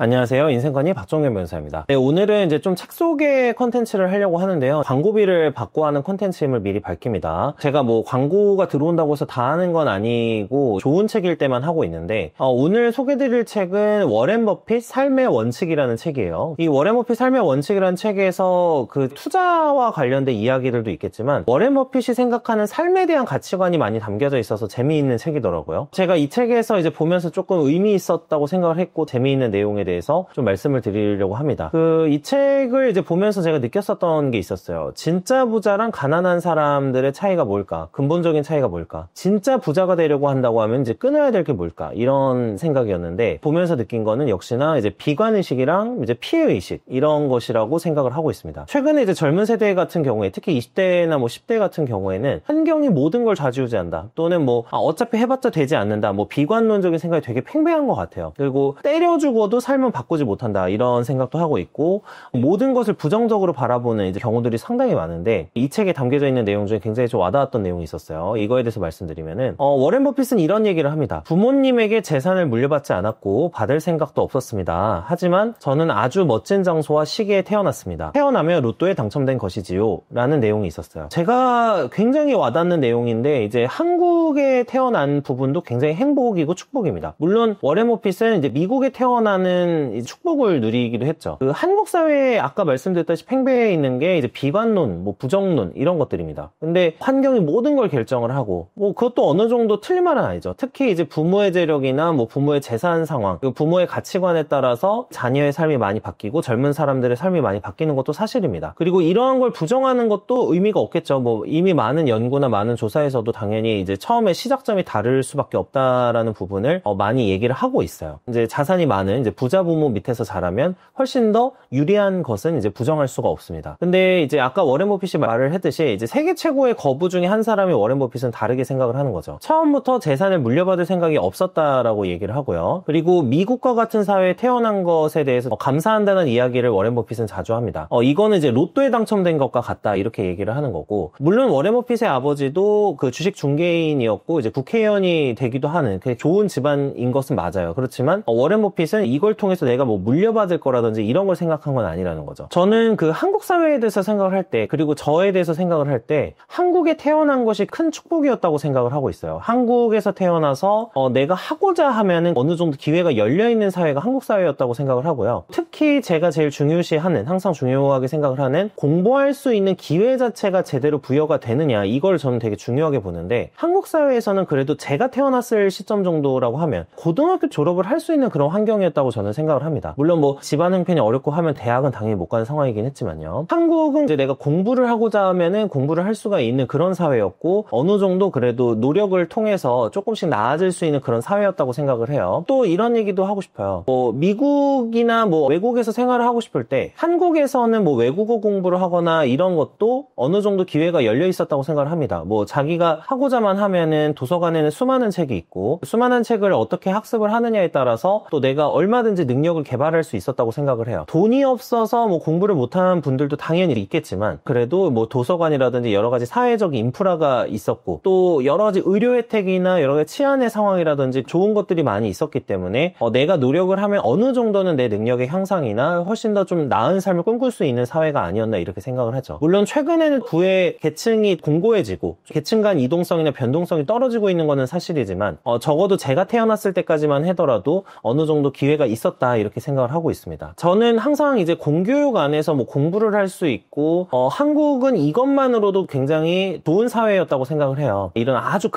안녕하세요. 인생건이 박종현 변호사입니다. 네, 오늘은 이제 좀 책 소개 컨텐츠를 하려고 하는데요. 광고비를 받고 하는 컨텐츠임을 미리 밝힙니다. 제가 뭐 광고가 들어온다고 해서 다 하는 건 아니고 좋은 책일 때만 하고 있는데 오늘 소개드릴 책은 워렌 버핏 삶의 원칙이라는 책이에요. 이 워렌 버핏 삶의 원칙이라는 책에서 그 투자와 관련된 이야기들도 있겠지만 워렌 버핏이 생각하는 삶에 대한 가치관이 많이 담겨져 있어서 재미있는 책이더라고요. 제가 이 책에서 이제 보면서 조금 의미 있었다고 생각을 했고 재미있는 내용에 대해서 좀 말씀을 드리려고 합니다. 이 책을 이제 보면서 제가 느꼈었던 게 있었어요. 진짜 부자랑 가난한 사람들의 차이가 뭘까? 근본적인 차이가 뭘까? 진짜 부자가 되려고 한다고 하면 이제 끊어야 될 게 뭘까? 이런 생각이었는데 보면서 느낀 거는 역시나 이제 비관의식이랑 이제 피해의식 이런 것이라고 생각을 하고 있습니다. 최근에 이제 젊은 세대 같은 경우에 특히 20대나 뭐 10대 같은 경우에는 환경이 모든 걸 좌지우지한다. 또는 뭐 어차피 해봤자 되지 않는다. 뭐 비관론적인 생각이 되게 팽배한 것 같아요. 그리고 때려 죽어도 삶은 바꾸지 못한다. 이런 생각도 하고 있고 모든 것을 부정적으로 바라보는 이제 경우들이 상당히 많은데 이 책에 담겨져 있는 내용 중에 굉장히 좀 와닿았던 내용이 있었어요. 이거에 대해서 말씀드리면은 워렌 버핏은 이런 얘기를 합니다. 부모님에게 재산을 물려받지 않았고 받을 생각도 없었습니다. 하지만 저는 아주 멋진 장소와 시기에 태어났습니다. 태어나며 로또에 당첨된 것이지요. 라는 내용이 있었어요. 제가 굉장히 와닿는 내용인데 이제 한국에 태어난 부분도 굉장히 행복이고 축복입니다. 물론 워렌 버핏은 이제 미국에 태어나는 축복을 누리기도 했죠. 그 한국 사회에 아까 말씀드렸다시피 팽배해 있는 게 이제 비관론, 뭐 부정론 이런 것들입니다. 근데 환경이 모든 걸 결정을 하고 뭐 그것도 어느 정도 틀린 말은 아니죠. 특히 이제 부모의 재력이나 뭐 부모의 재산 상황, 그리고 부모의 가치관에 따라서 자녀의 삶이 많이 바뀌고 젊은 사람들의 삶이 많이 바뀌는 것도 사실입니다. 그리고 이러한 걸 부정하는 것도 의미가 없겠죠. 뭐 이미 많은 연구나 많은 조사에서도 당연히 이제 처음에 시작점이 다를 수밖에 없다라는 부분을 많이 얘기를 하고 있어요. 이제 자산이 많은 이제 부자 부모 밑에서 자라면 훨씬 더 유리한 것은 이제 부정할 수가 없습니다. 근데 이제 아까 워렌 버핏이 말을 했듯이 이제 세계 최고의 거부 중에 한 사람이 워렌 버핏은 다르게 생각을 하는 거죠. 처음부터 재산을 물려받을 생각이 없었다라고 얘기를 하고요. 그리고 미국과 같은 사회에 태어난 것에 대해서 감사한다는 이야기를 워렌 버핏은 자주 합니다. 이거는 이제 로또에 당첨된 것과 같다 이렇게 얘기를 하는 거고 물론 워렌 버핏의 아버지도 그 주식 중개인이었고 이제 국회의원이 되기도 하는 좋은 집안인 것은 맞아요. 그렇지만 워렌 버핏은 이걸 통해서 내가 뭐 물려받을 거라든지 이런 걸 생각한 건 아니라는 거죠. 저는 그 한국 사회에 대해서 생각을 할 때 그리고 저에 대해서 생각을 할 때 한국에 태어난 것이 큰 축복이었다고 생각을 하고 있어요. 한국에서 태어나서 내가 하고자 하면은 어느 정도 기회가 열려있는 사회가 한국 사회였다고 생각을 하고요. 특히 제가 제일 중요시하는 항상 중요하게 생각을 하는 공부할 수 있는 기회 자체가 제대로 부여가 되느냐 이걸 저는 되게 중요하게 보는데 한국 사회에서는 그래도 제가 태어났을 시점 정도라고 하면 고등학교 졸업을 할 수 있는 그런 환경이었다고 저는 생각을 합니다. 물론 뭐 집안 형편이 어렵고 하면 대학은 당연히 못 가는 상황이긴 했지만요. 한국은 이제 내가 공부를 하고자 하면은 공부를 할 수가 있는 그런 사회였고 어느 정도 그래도 노력을 통해서 조금씩 나아질 수 있는 그런 사회였다고 생각을 해요. 또 이런 얘기도 하고 싶어요. 뭐 미국이나 뭐 외국에서 생활을 하고 싶을 때 한국에서는 뭐 외국어 공부를 하거나 이런 것도 어느 정도 기회가 열려 있었다고 생각을 합니다. 뭐 자기가 하고자만 하면은 도서관에는 수많은 책이 있고 수많은 책을 어떻게 학습을 하느냐에 따라서 또 내가 얼마든지 능력을 개발할 수 있었다고 생각을 해요. 돈이 없어서 뭐 공부를 못하는 분들도 당연히 있겠지만 그래도 뭐 도서관이라든지 여러 가지 사회적 인프라가 있었고 또 여러 가지 의료 혜택이나 여러 가지 치안의 상황이라든지 좋은 것들이 많이 있었기 때문에 내가 노력을 하면 어느 정도는 내 능력의 향상이나 훨씬 더 좀 나은 삶을 꿈꿀 수 있는 사회가 아니었나 이렇게 생각을 하죠. 물론 최근에는 부의 계층이 공고해지고 계층 간 이동성이나 변동성이 떨어지고 있는 것은 사실이지만 적어도 제가 태어났을 때까지만 하더라도 어느 정도 기회가 있었다 이렇게 생각을 하고 있습니다. 저는 항상 이제 공교육 안에서 뭐 공부를 할 수 있고 한국은 이것만으로도 굉장히 좋은 사회였다고 생각을 해요. 이런 아주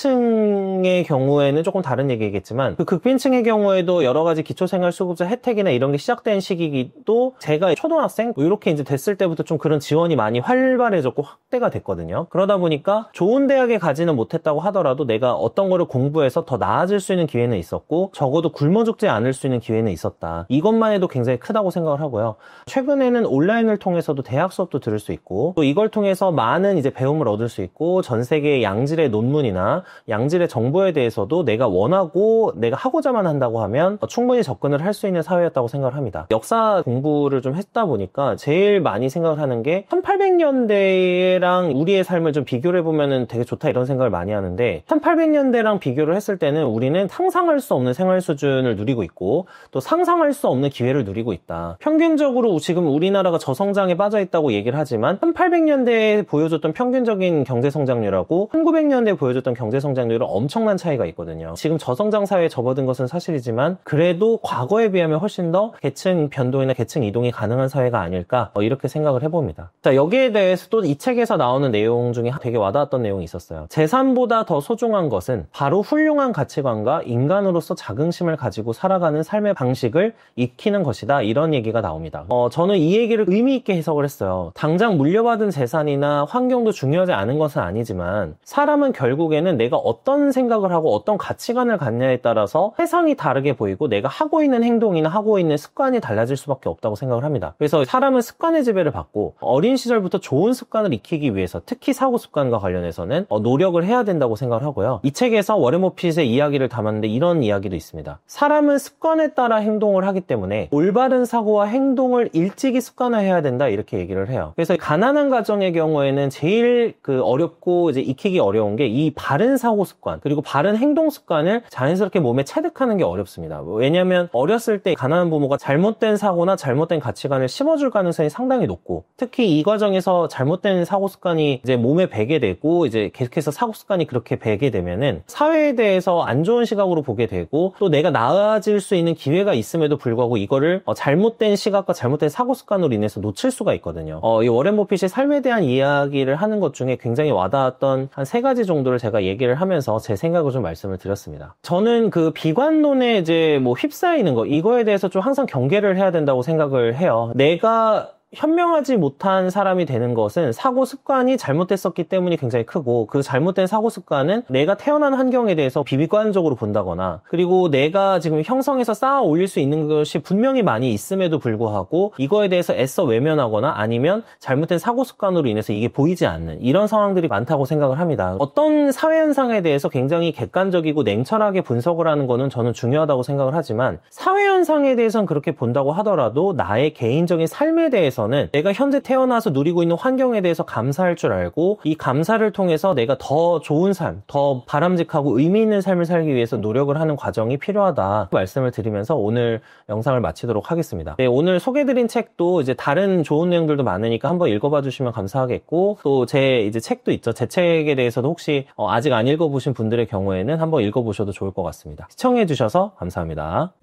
극빈층의 경우에는 조금 다른 얘기겠지만 그 극빈층의 경우에도 여러 가지 기초생활수급자 혜택이나 이런 게 시작된 시기도 제가 초등학생 뭐 이렇게 이제 됐을 때부터 좀 그런 지원이 많이 활발해졌고 확대가 됐거든요. 그러다 보니까 좋은 대학에 가지는 못했다고 하더라도 내가 어떤 거를 공부해서 더 나아질 수 있는 기회는 있었고 적어도 굶어 죽지 않을 수 있는 기회는 있었다. 이것만 해도 굉장히 크다고 생각을 하고요. 최근에는 온라인을 통해서도 대학 수업도 들을 수 있고 또 이걸 통해서 많은 이제 배움을 얻을 수 있고 전 세계의 양질의 논문이나 양질의 정보에 대해서도 내가 원하고 내가 하고자만 한다고 하면 충분히 접근을 할 수 있는 사회였다고 생각을 합니다. 역사 공부를 좀 했다 보니까 제일 많이 생각을 하는 게 1800년대랑 우리의 삶을 좀 비교를 해보면 되게 좋다 이런 생각을 많이 하는데 1800년대랑 비교를 했을 때는 우리는 상상할 수 없는 생활 수준을 누리고 있고 또 상상할 수 없는 기회를 누리고 있다. 평균적으로 지금 우리나라가 저성장에 빠져 있다고 얘기를 하지만 1800년대에 보여줬던 평균적인 경제성장률하고 1900년대에 보여줬던 경제성장률은 엄청난 차이가 있거든요. 지금 저성장 사회에 접어든 것은 사실이지만 그래도 과거에 비하면 훨씬 더 계층 변동이나 계층 이동이 가능한 사회가 아닐까 이렇게 생각을 해봅니다. 자, 여기에 대해서 또 이 책에서 나오는 내용 중에 되게 와닿았던 내용이 있었어요. 재산보다 더 소중한 것은 바로 훌륭한 가치관과 인간으로서 자긍심을 가지고 살아가는 삶의 방식을 익히는 것이다. 이런 얘기가 나옵니다. 저는 이 얘기를 의미 있게 해석을 했어요. 당장 물려받은 재산이나 환경도 중요하지 않은 것은 아니지만 사람은 결국에는 내가 어떤 생각을 하고 어떤 가치관을 갖냐에 따라서 세상이 다르게 보이고 내가 하고 있는 행동이나 하고 있는 습관이 달라질 수밖에 없다고 생각을 합니다. 그래서 사람은 습관의 지배를 받고 어린 시절부터 좋은 습관을 익히기 위해서 특히 사고 습관과 관련해서는 노력을 해야 된다고 생각을 하고요. 이 책에서 워렌 버핏의 이야기를 담았는데 이런 이야기도 있습니다. 사람은 습관에 따라 행동을 하기 때문에 올바른 사고와 행동을 일찍이 습관화해야 된다 이렇게 얘기를 해요. 그래서 가난한 가정의 경우에는 제일 어렵고 이제 익히기 어려운 게 이 바른 사고 습관 그리고 바른 행동 습관을 자연스럽게 몸에 체득하는 게 어렵습니다. 왜냐하면 어렸을 때 가난한 부모가 잘못된 사고나 잘못된 가치관을 심어줄 가능성이 상당히 높고 특히 이 과정에서 잘못된 사고 습관이 이제 몸에 배게 되고 이제 계속해서 사고 습관이 그렇게 배게 되면은 사회에 대해서 안 좋은 시각으로 보게 되고 또 내가 나아질 수 있는 기회가 있음에도 불구하고 이거를 잘못된 시각과 잘못된 사고 습관으로 인해서 놓칠 수가 있거든요. 이 워렌 버핏이 삶에 대한 이야기를 하는 것 중에 굉장히 와닿았던 한 3가지 정도를 제가 얘기를 하면서 제 생각을 좀 말씀을 드렸습니다. 저는 그 비관론에 이제 휩싸이는 거 이거에 대해서 좀 항상 경계를 해야 된다고 생각을 해요. 내가 현명하지 못한 사람이 되는 것은 사고 습관이 잘못됐었기 때문이 굉장히 크고 그 잘못된 사고 습관은 내가 태어난 환경에 대해서 비비관적으로 본다거나 그리고 내가 지금 형성해서 쌓아 올릴 수 있는 것이 분명히 많이 있음에도 불구하고 이거에 대해서 애써 외면하거나 아니면 잘못된 사고 습관으로 인해서 이게 보이지 않는 이런 상황들이 많다고 생각을 합니다. 어떤 사회 현상에 대해서 굉장히 객관적이고 냉철하게 분석을 하는 거는 저는 중요하다고 생각을 하지만 사회 현상에 대해서는 그렇게 본다고 하더라도 나의 개인적인 삶에 대해서 내가 현재 태어나서 누리고 있는 환경에 대해서 감사할 줄 알고 이 감사를 통해서 내가 더 좋은 삶, 더 바람직하고 의미 있는 삶을 살기 위해서 노력을 하는 과정이 필요하다 말씀을 드리면서 오늘 영상을 마치도록 하겠습니다. 네, 오늘 소개해드린 책도 이제 다른 좋은 내용들도 많으니까 한번 읽어봐 주시면 감사하겠고 또 제 이제 책도 있죠. 제 책에 대해서도 혹시 아직 안 읽어보신 분들의 경우에는 한번 읽어보셔도 좋을 것 같습니다. 시청해 주셔서 감사합니다.